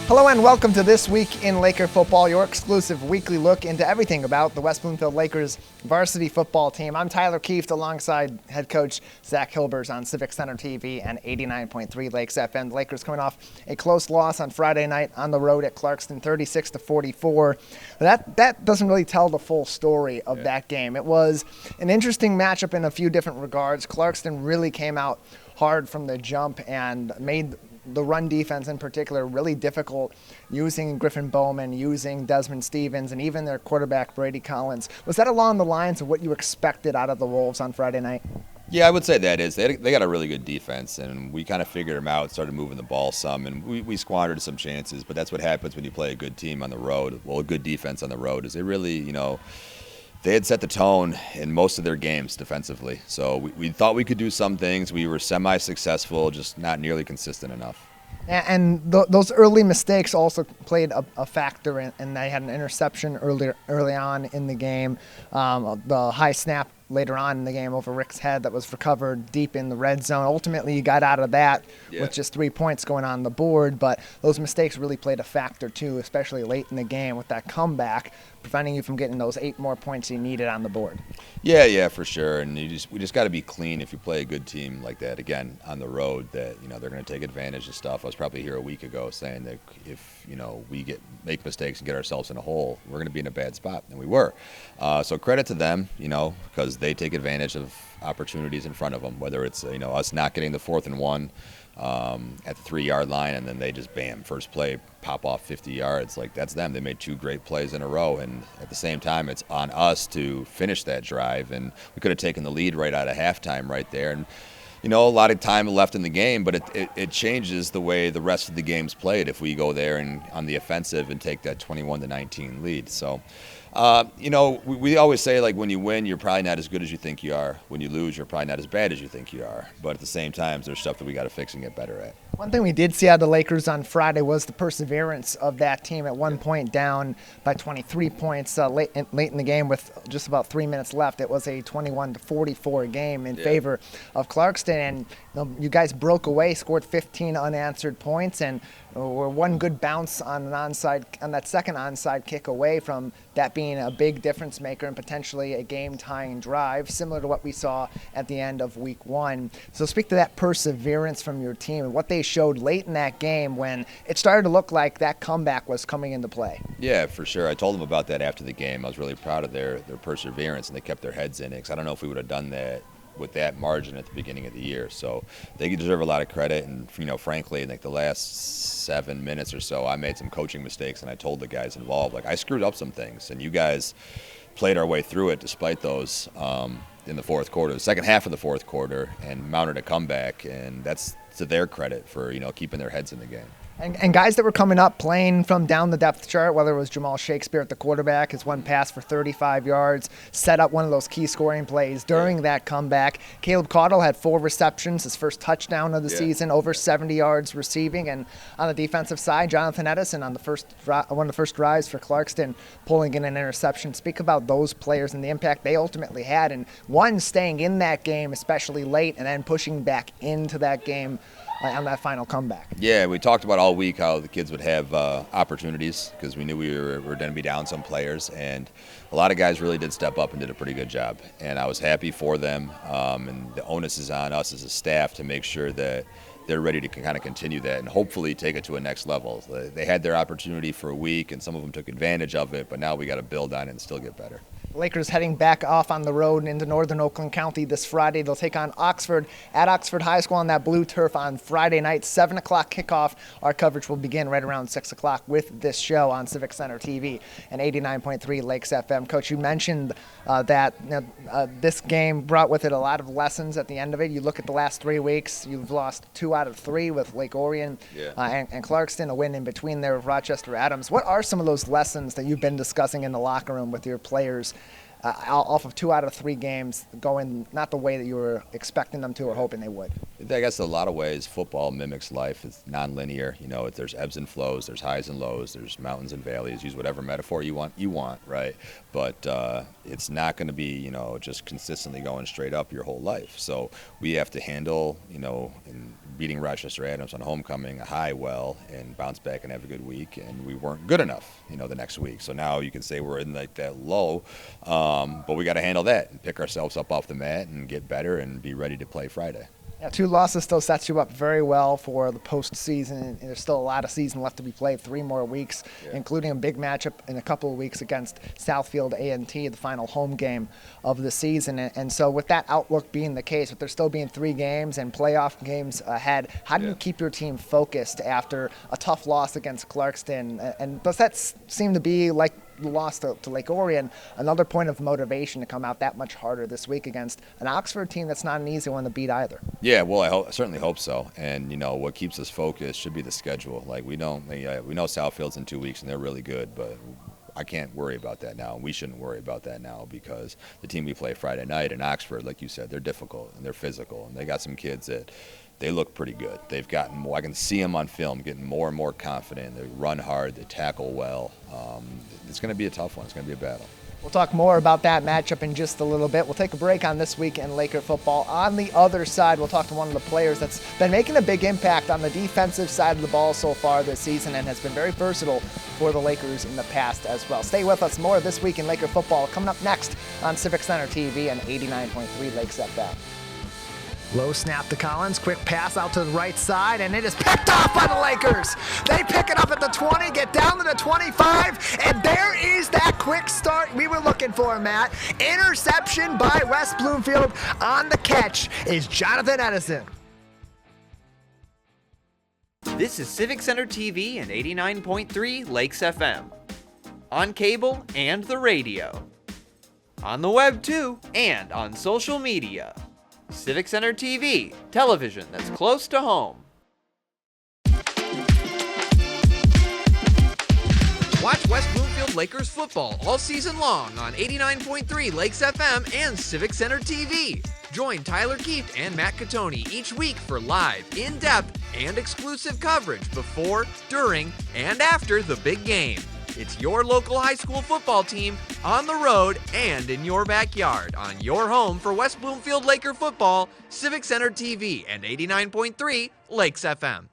Hello and welcome to This Week in Laker Football, your exclusive weekly look into everything about the West Bloomfield Lakers varsity football team. I'm Tyler Kieft alongside head coach Zach Hilbers on Civic Center TV and 89.3 Lakes FM. The Lakers coming off a close loss on Friday night on the road at Clarkston, 36-44. That doesn't really tell the full story of that game. It was an interesting matchup in a few different regards. Clarkston really came out hard from the jump and made the run defense in particular really difficult, using Griffin Bowman, using Desmond Stevens, and even their quarterback Brody Collins. Was that along the lines of what you expected out of the Wolves on Friday night? Yeah, I would say that is. They got a really good defense, and we kind of figured them out, started moving the ball some, and we squandered some chances, but that's what happens when you play a good team on the road. Well, a good defense on the road is they really, they had set the tone in most of their games defensively. So we thought we could do some things. We were semi-successful, just not nearly consistent enough. And those early mistakes also played a factor, and they had an interception early on in the game. The high snap later on in the game over Rick's head that was recovered deep in the red zone. Ultimately, you got out of that with just 3 points going on the board, but those mistakes really played a factor too, especially late in the game with that comeback, preventing you from getting those 8 more points you needed on the board. Yeah, for sure. And we just got to be clean if you play a good team like that, again, on the road, that, they're going to take advantage of stuff. I was probably here a week ago saying that if, we make mistakes and get ourselves in a hole, we're going to be in a bad spot, and we were. So credit to them, because they take advantage of opportunities in front of them, whether it's, us not getting the 4th and 1 at the 3-yard line, and then they just, bam, first play, pop off 50 yards. Like, that's them. They made 2 great plays in a row, and at the same time, it's on us to finish that drive, and we could have taken the lead right out of halftime right there. And a lot of time left in the game, but it changes the way the rest of the game's played if we go there and on the offensive and take that 21-19 lead. So, we always say, like, when you win, you're probably not as good as you think you are. When you lose, you're probably not as bad as you think you are. But at the same time, there's stuff that we got to fix and get better at. One thing we did see out of the Lakers on Friday was the perseverance of that team. At one point down by 23 points late in the game with just about 3 minutes left. It was a 21-44 game in favor of Clarkston. And you guys broke away, scored 15 unanswered points, and were one good bounce on that second onside kick away from that being a big difference maker and potentially a game-tying drive, similar to what we saw at the end of Week 1. So speak to that perseverance from your team and what they showed late in that game when it started to look like that comeback was coming into play. Yeah, for sure. I told them about that after the game. I was really proud of their perseverance, and they kept their heads in it, because I don't know if we would have done that with that margin at the beginning of the year. So they deserve a lot of credit, and frankly, like the last 7 minutes or so, I made some coaching mistakes, and I told the guys involved, like, I screwed up some things, and you guys played our way through it despite those in the fourth quarter, the second half of the fourth quarter, and mounted a comeback, and that's to their credit for keeping their heads in the game. And guys that were coming up playing from down the depth chart, whether it was Jamal Shakespeare at the quarterback, his one pass for 35 yards, set up one of those key scoring plays during that comeback. Caleb Caudle had 4 receptions, his first touchdown of the season, over 70 yards receiving. And on the defensive side, Jonathan Edison on one of the first drives for Clarkston, pulling in an interception. Speak about those players and the impact they ultimately had, and one staying in that game, especially late, and then pushing back into that game on that final comeback. Yeah, we talked about all week how the kids would have opportunities, because we knew we were going to be down some players, and a lot of guys really did step up and did a pretty good job, and I was happy for them, and the onus is on us as a staff to make sure that they're ready to kind of continue that and hopefully take it to a next level. They had their opportunity for a week, and some of them took advantage of it, but now we got to build on it and still get better. Lakers heading back off on the road into northern Oakland County this Friday. They'll take on Oxford at Oxford High School on that blue turf on Friday night, 7 o'clock kickoff. Our coverage will begin right around 6 o'clock with this show on Civic Center TV and 89.3 Lakes FM. Coach, you mentioned that this game brought with it a lot of lessons at the end of it. You look at the last 3 weeks, you've lost 2 out of 3 with Lake Orion and Clarkston, a win in between there with Rochester Adams. What are some of those lessons that you've been discussing in the locker room with your players off of 2 out of 3 games going not the way that you were expecting them to or hoping they would? I guess in a lot of ways, football mimics life. It's non-linear. There's ebbs and flows, there's highs and lows, there's mountains and valleys. Use whatever metaphor you want, right? But it's not going to be, just consistently going straight up your whole life. So we have to handle, in beating Rochester Adams on homecoming, a high well, and bounce back and have a good week. And we weren't good enough, the next week. So now you can say we're in like that low, but we got to handle that and pick ourselves up off the mat and get better and be ready to play Friday. Yeah, 2 losses still sets you up very well for the postseason. And there's still a lot of season left to be played, 3 more weeks, including a big matchup in a couple of weeks against Southfield A&T, the final home game of the season. And so with that outlook being the case, with there still being 3 games and playoff games ahead, how do you keep your team focused after a tough loss against Clarkston? And does that seem to be like the loss to Lake Orion, another point of motivation to come out that much harder this week against an Oxford team that's not an easy one to beat either? Yeah, well, I certainly hope so. And what keeps us focused should be the schedule. Like we know Southfield's in 2 weeks and they're really good, but I can't worry about that now. We shouldn't worry about that now because the team we play Friday night in Oxford, like you said, they're difficult and they're physical and they got some kids that they look pretty good. They've gotten more. I can see them on film getting more and more confident. They run hard. They tackle well. It's going to be a tough one. It's going to be a battle. We'll talk more about that matchup in just a little bit. We'll take a break on This Week in Laker Football. On the other side, we'll talk to one of the players that's been making a big impact on the defensive side of the ball so far this season and has been very versatile for the Lakers in the past as well. Stay with us. More of This Week in Laker Football coming up next on Civic Center TV and 89.3 Lakes FM. Low snap to Collins, quick pass out to the right side, and it is picked off by the Lakers. They pick it up at the 20, get down to the 25, and there is that quick start we were looking for, Matt. Interception by West Bloomfield. On the catch is Jonathan Edison. This is Civic Center TV and 89.3 Lakes FM. On cable and the radio. On the web too, and on social media. Civic Center TV, television that's close to home. Watch West Bloomfield Lakers football all season long on 89.3 Lakes FM and Civic Center TV. Join Tyler Kieft and Matt Catoni each week for live, in-depth, and exclusive coverage before, during, and after the big game. It's your local high school football team on the road and in your backyard on your home for West Bloomfield Laker football, Civic Center TV, and 89.3 Lakes FM.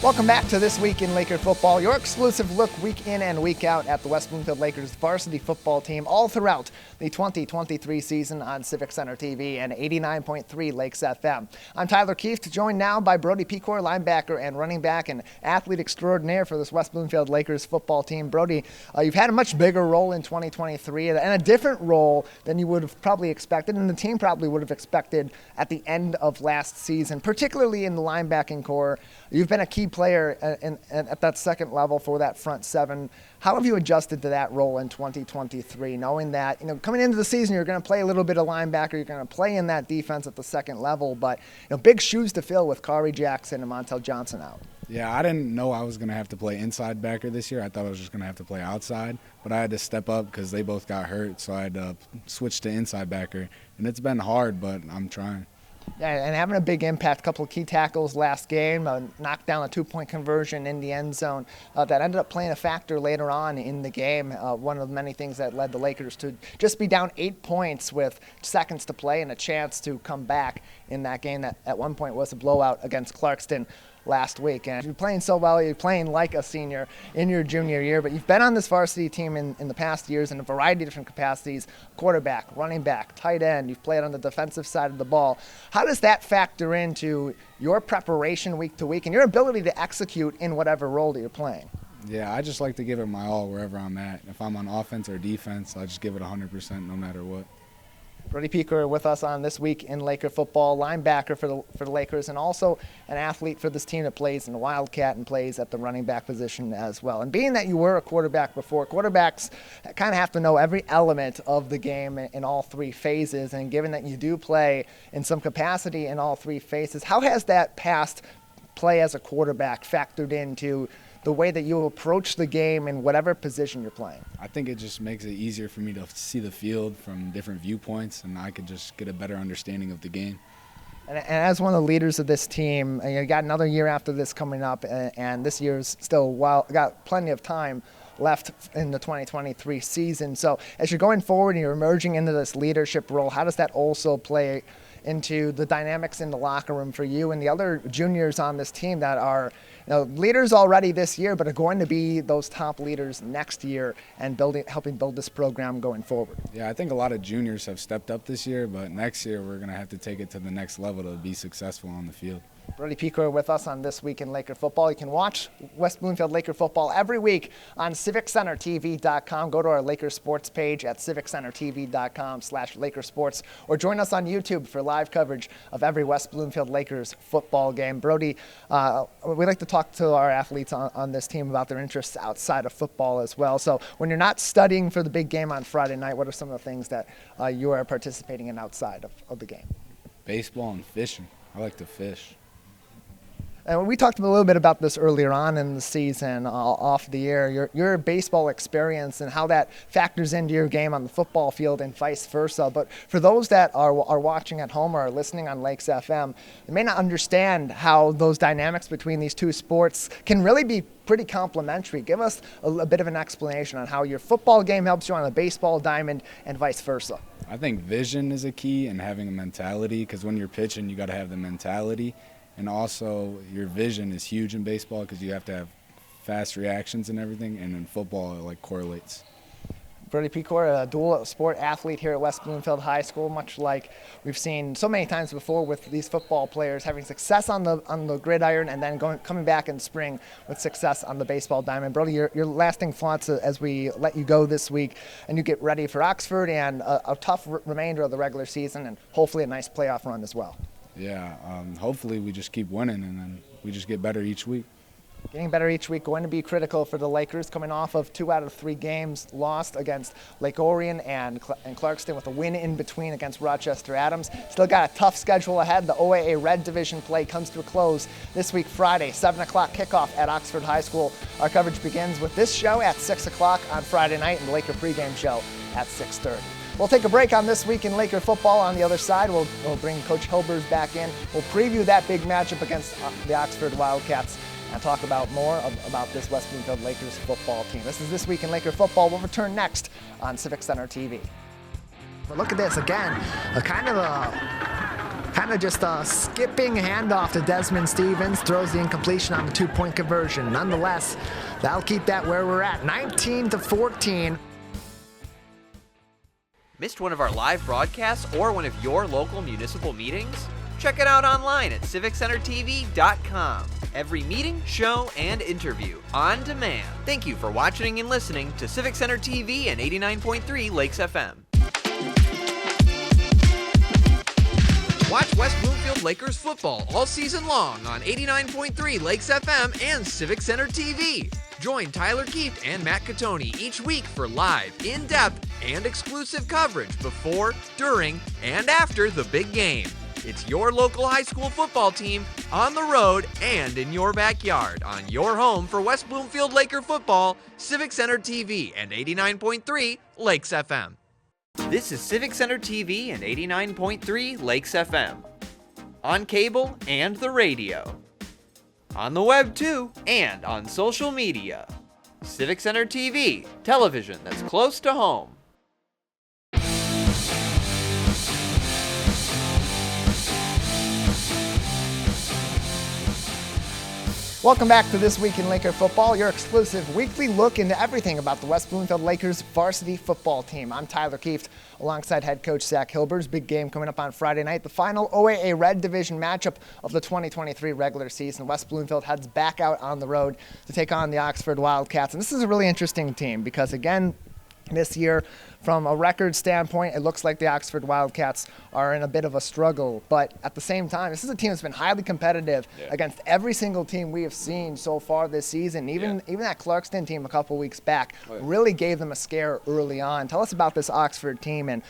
Welcome back to This Week in Laker Football, your exclusive look week in and week out at the West Bloomfield Lakers varsity football team all throughout the 2023 season on Civic Center TV and 89.3 Lakes FM. I'm Tyler Kieft, joined now by Brody Pikur, linebacker and running back and athlete extraordinaire for this West Bloomfield Lakers football team. Brody, you've had a much bigger role in 2023 and a different role than you would have probably expected and the team probably would have expected at the end of last season, particularly in the linebacking core. You've been a key player at that second level for that front seven. How have you adjusted to that role in 2023, knowing that, coming into the season, you're going to play a little bit of linebacker, you're going to play in that defense at the second level, but big shoes to fill with Kari Jackson and Montel Johnson out. Yeah, I didn't know I was going to have to play inside backer this year. I thought I was just going to have to play outside, but I had to step up because they both got hurt, so I had to switch to inside backer, and it's been hard, but I'm trying. Yeah, and having a big impact, a couple of key tackles last game, knocked down a 2-point conversion in the end zone that ended up playing a factor later on in the game. One of the many things that led the Lakers to just be down 8 points with seconds to play and a chance to come back in that game that at one point was a blowout against Clarkston last week. And you're playing so well, you're playing like a senior in your junior year, but you've been on this varsity team in the past years in a variety of different capacities: quarterback, running back, tight end. You've played on the defensive side of the ball. How does that factor into your preparation week to week and your ability to execute in whatever role that you're playing? Yeah, I just like to give it my all wherever I'm at. If I'm on offense or defense, I just give it 100% no matter what. Brody Pikur with us on This Week in Laker Football, linebacker for the Lakers, and also an athlete for this team that plays in the Wildcat and plays at the running back position as well. And being that you were a quarterback before, quarterbacks kind of have to know every element of the game in all 3 phases. And given that you do play in some capacity in all 3 phases, how has that past play as a quarterback factored into the way that you approach the game in whatever position you're playing? I think it just makes it easier for me to see the field from different viewpoints, and I could just get a better understanding of the game. And as one of the leaders of this team, you got another year after this coming up, and this year's still got plenty of time left in the 2023 season. So as you're going forward and you're emerging into this leadership role, how does that also play into the dynamics in the locker room for you and the other juniors on this team that are leaders already this year, but are going to be those top leaders next year and helping build this program going forward? Yeah, I think a lot of juniors have stepped up this year, but next year we're going to have to take it to the next level to be successful on the field. Brody Pikur with us on This Week in Laker Football. You can watch West Bloomfield Laker football every week on CivicCenterTV.com. Go to our Laker Sports page at CivicCenterTV.com/LakerSports, or join us on YouTube for live coverage of every West Bloomfield Lakers football game. Brody, we like to talk to our athletes on this team about their interests outside of football as well. So when you're not studying for the big game on Friday night, what are some of the things that you are participating in outside of the game? Baseball and fishing. I like to fish. And we talked a little bit about this earlier on in the season, off the air, your baseball experience and how that factors into your game on the football field and vice versa. But for those that are watching at home or are listening on Lakes FM, they may not understand how those dynamics between these two sports can really be pretty complementary. Give us a bit of an explanation on how your football game helps you on a baseball diamond and vice versa. I think vision is a key and having a mentality, because when you're pitching, you got to have the mentality. And also, your vision is huge in baseball because you have to have fast reactions and everything, and in football, it correlates. Brody Pikur, a dual sport athlete here at West Bloomfield High School, much like we've seen so many times before with these football players having success on the gridiron and then coming back in spring with success on the baseball diamond. Brody, your lasting thoughts as we let you go this week and you get ready for Oxford and a tough remainder of the regular season and hopefully a nice playoff run as well. Yeah, hopefully we just keep winning and then we just get better each week. Getting better each week, going to be critical for the Lakers, coming off of 2 out of 3 games lost against Lake Orion and Clarkston, with a win in between against Rochester Adams. Still got a tough schedule ahead. The OAA Red Division play comes to a close this week, Friday, 7 o'clock kickoff at Oxford High School. Our coverage begins with this show at 6 o'clock on Friday night and the Laker pregame show at 6:30. We'll take a break on This Week in Laker Football. On the other side, we'll bring Coach Hilbers back in. We'll preview that big matchup against the Oxford Wildcats and talk more about this West Bloomfield Lakers football team. This is This Week in Laker Football. We'll return next on Civic Center TV. But look at this again, kind of just a skipping handoff to Desmond Stevens, throws the incompletion on the 2-point conversion. Nonetheless, that'll keep that where we're at, 19-14. Missed one of our live broadcasts or one of your local municipal meetings? Check it out online at CivicCenterTV.com. Every meeting, show, and interview on demand. Thank you for watching and listening to Civic Center TV and 89.3 Lakes FM. Watch West Bloomfield Lakers football all season long on 89.3 Lakes FM and Civic Center TV. Join Tyler Kieft and Matt Catoni each week for live, in-depth, and exclusive coverage before, during, and after the big game. It's your local high school football team on the road and in your backyard on your home for West Bloomfield Laker football, Civic Center TV and 89.3 Lakes FM. This is Civic Center TV and 89.3 Lakes FM. On cable and the radio. On the web too, and on social media. Civic Center TV, television that's close to home. Welcome back to This Week in Laker Football, your exclusive weekly look into everything about the West Bloomfield Lakers varsity football team. I'm Tyler Kieft, alongside head coach Zach Hilbers. Big game coming up on Friday night, the final OAA Red Division matchup of the 2023 regular season. West Bloomfield heads back out on the road to take on the Oxford Wildcats. And this is a really interesting team because, again, this year, from a record standpoint, it looks like the Oxford Wildcats are in a bit of a struggle. But at the same time, this is a team that's been highly competitive against every single team we have seen so far this season. Even that Clarkston team a couple weeks back really gave them a scare early on. Tell us about this Oxford team and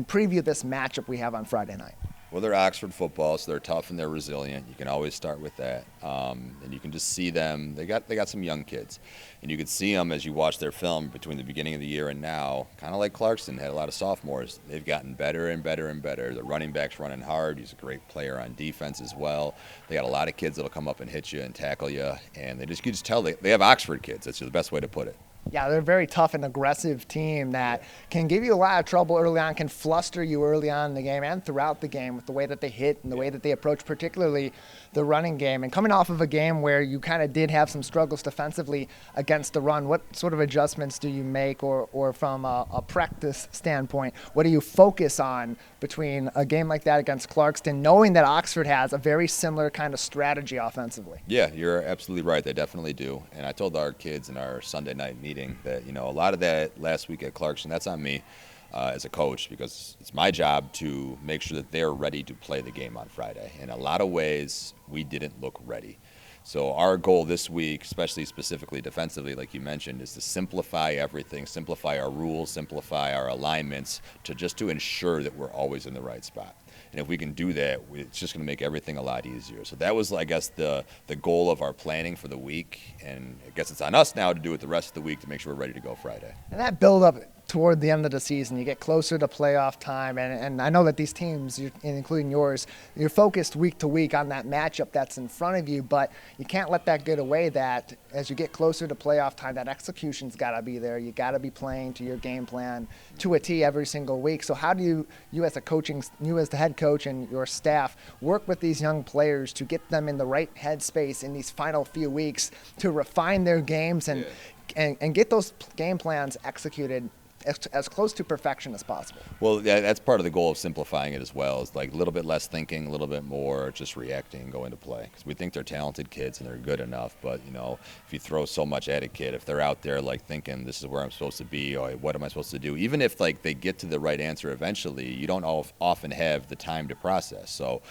preview this matchup we have on Friday night. Well, they're Oxford football, so they're tough and they're resilient. You can always start with that, and you can just see them. They got some young kids, and you can see them as you watch their film between the beginning of the year and now. Kind of like Clarkston had a lot of sophomores. They've gotten better and better and better. The running back's running hard. He's a great player on defense as well. They got a lot of kids that'll come up and hit you and tackle you, and you just tell they have Oxford kids. That's the best way to put it. Yeah, they're a very tough and aggressive team that can give you a lot of trouble early on, can fluster you early on in the game and throughout the game with the way that they hit and the way that they approach, particularly the running game. And coming off of a game where you kind of did have some struggles defensively against the run, what sort of adjustments do you make, or from a practice standpoint, what do you focus on between a game like that against Clarkston, knowing that Oxford has a very similar kind of strategy offensively? Yeah, you're absolutely right. They definitely do. And I told our kids in our Sunday night meeting that, a lot of that last week at Clarkston, that's on me as a coach, because it's my job to make sure that they're ready to play the game on Friday. In a lot of ways, we didn't look ready. So our goal this week, especially specifically defensively, like you mentioned, is to simplify everything, simplify our rules, simplify our alignments, to ensure that we're always in the right spot. And if we can do that, it's just going to make everything a lot easier. So that was, I guess, the goal of our planning for the week. And I guess it's on us now to do it the rest of the week to make sure we're ready to go Friday. And that build-up toward the end of the season, you get closer to playoff time, and I know that these teams, including yours, you're focused week to week on that matchup that's in front of you, but you can't let that get away that as you get closer to playoff time, that execution's got to be there. You got to be playing to your game plan to a T every single week. So how do you as the head coach and your staff work with these young players to get them in the right headspace in these final few weeks to refine their games and get those game plans executed as close to perfection as possible? Well, yeah, that's part of the goal of simplifying it as well. Is like a little bit less thinking, a little bit more just reacting and going to play. Because we think they're talented kids and they're good enough, but if you throw so much at a kid, if they're out there like thinking this is where I'm supposed to be, or what am I supposed to do, even if like they get to the right answer eventually, you don't often have the time to process. So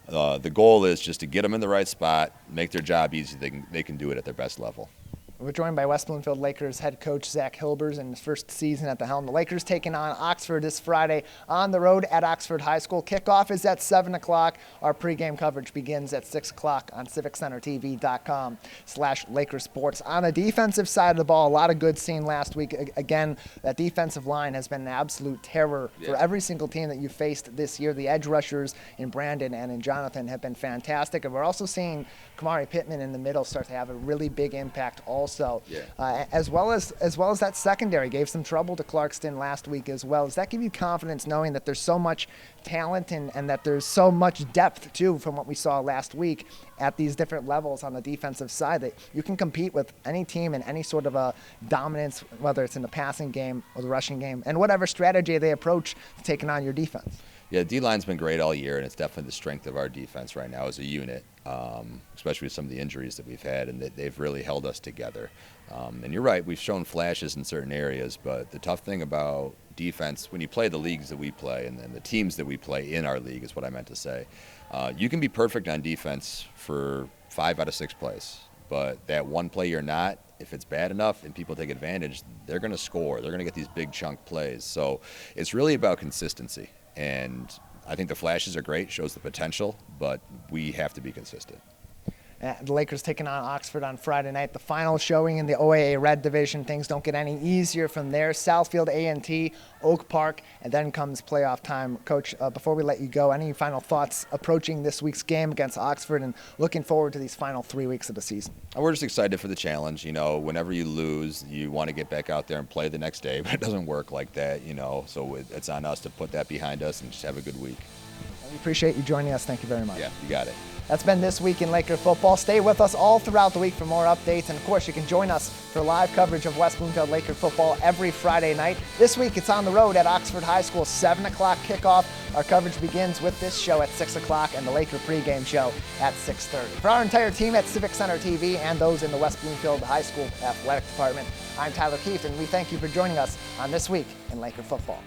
the goal is just to get them in the right spot, make their job easy. They can do it at their best level. We're joined by West Bloomfield Lakers head coach Zach Hilbers in his first season at the helm. The Lakers taking on Oxford this Friday on the road at Oxford High School. Kickoff is at 7 o'clock. Our pregame coverage begins at 6 o'clock on civiccentertv.com/LakersSports. On the defensive side of the ball, a lot of good seen last week. Again, that defensive line has been an absolute terror for every single team that you faced this year. The edge rushers in Brandon and in Jonathan have been fantastic. And we're also seeing Kamari Pittman in the middle start to have a really big impact also. As well as that secondary gave some trouble to Clarkston last week as well. Does that give you confidence knowing that there's so much talent and that there's so much depth too from what we saw last week at these different levels on the defensive side, that you can compete with any team in any sort of a dominance, whether it's in the passing game or the rushing game, and whatever strategy they approach taking on your defense? Yeah, D-line's been great all year, and it's definitely the strength of our defense right now as a unit, especially with some of the injuries that we've had, and they've really held us together. And you're right, we've shown flashes in certain areas, but the tough thing about defense, when you play the leagues that we play and the teams that we play in our league is what I meant to say, you can be perfect on defense for 5 out of 6 plays, but that one play you're not, if it's bad enough and people take advantage, they're going to score. They're going to get these big chunk plays. So it's really about consistency. And I think the flashes are great, shows the potential, but we have to be consistent. The Lakers taking on Oxford on Friday night. The final showing in the OAA Red Division. Things don't get any easier from there. Southfield A&T, Oak Park, and then comes playoff time. Coach, before we let you go, any final thoughts approaching this week's game against Oxford and looking forward to these final 3 weeks of the season? We're just excited for the challenge. Whenever you lose, you want to get back out there and play the next day, but it doesn't work like that, So it's on us to put that behind us and just have a good week. We appreciate you joining us. Thank you very much. Yeah, you got it. That's been This Week in Laker Football. Stay with us all throughout the week for more updates. And, of course, you can join us for live coverage of West Bloomfield Laker football every Friday night. This week, it's on the road at Oxford High School, 7 o'clock kickoff. Our coverage begins with this show at 6 o'clock and the Laker pregame show at 6:30. For our entire team at Civic Center TV and those in the West Bloomfield High School Athletic Department, I'm Tyler Keefe, and we thank you for joining us on This Week in Laker Football.